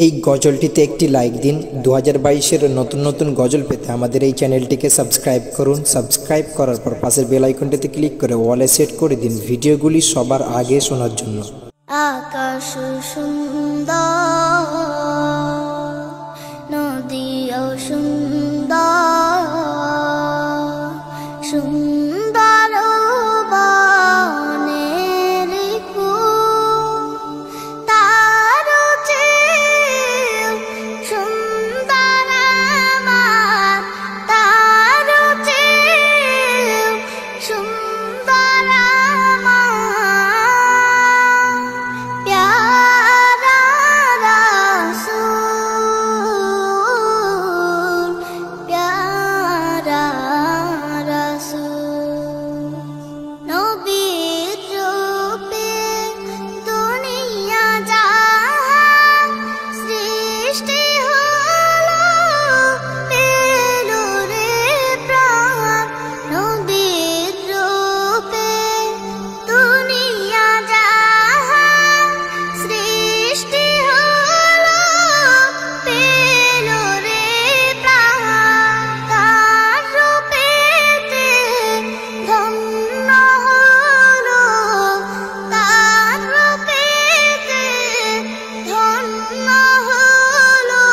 এই গজলটিতে একটি লাইক দিন। 2022-এর নতুন নতুন গজল পেতে আমাদের এই চ্যানেলটিকে সাবস্ক্রাইব করুন। সাবস্ক্রাইব করার পর পাশের বেল আইকনটিতে ক্লিক করে অলে সেট করে দিন ভিডিওগুলি সবার আগে শোনার জন্য। আকাশ সুন্দর, নদীও সুন্দর, সুন্দর বনের ফুল, তার চেয়েও সুন্দর আমার, তার চেয়েও সুন্দর আমার প্যারা রাসূল, প্যারা রাসূল। নবীর রূপে দুনিয়া জাহান সৃষ্টি হলো, পেল রে প্রাণ। নবীর রূপে দুনিয়া জাহান সৃষ্টি হলো, পেল রে প্রাণ। তার রূপেতে ধন্য হলো, তার রূপেতে ধন্য হলো।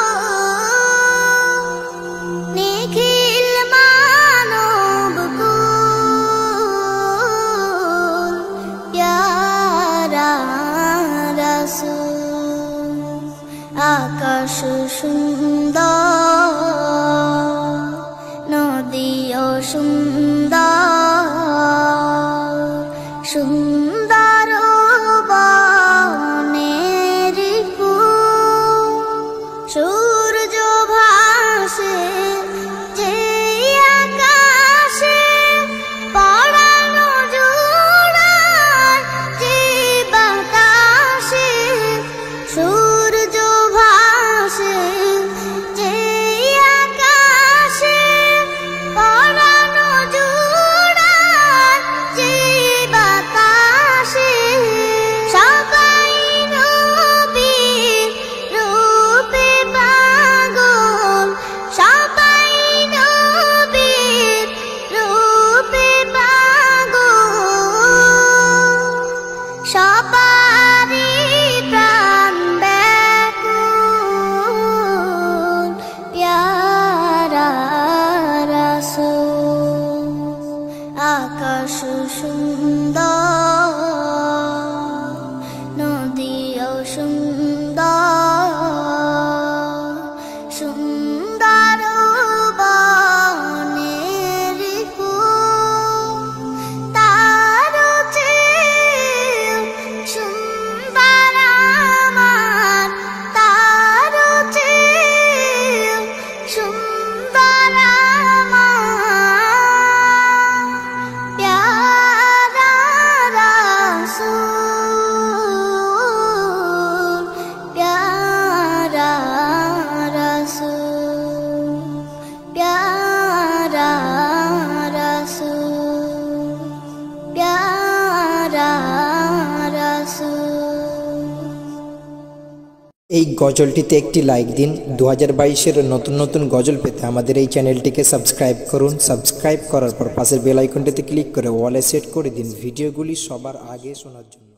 নিখিল মানব কুল, প্যারা রাসূল। আকাশ সুন্দর, নদীও সুন্দর, সুন্দর বনের ফুল। সূর্য ভাসে যে আকাশে, পরানো জোড়ায় যে বাতাসে। সূর্য ভাসে যে আকাশে, পরানো জোড়ায় যে বাতাসে। সবাই নবীর রূপে পাগল, সবাই নবীর রূপে পাগল। সবারই প্রাণ ব্যাকুল, প্যারা রাসূল। আকাশ সুন্দর, নদীও সুন্দর, সুন্দর বনের ফুল, তার চেয়েও সুন্দর আমার, তার চেয়েও সুন্দর আমার প্যারা রাসূল, প্যারা রাসূল, প্যারা রাসূল, প্যারা রাসূল। এই গজলটিতে একটি লাইক দিন। 2022-এর নতুন নতুন গজল পেতে আমাদের এই চ্যানেলটিকে সাবস্ক্রাইব করুন। সাবস্ক্রাইব করার পর পাশের বেল আইকনটিতে ক্লিক করে অলে সেট করে দিন ভিডিওগুলি সবার আগে শোনার জন্য।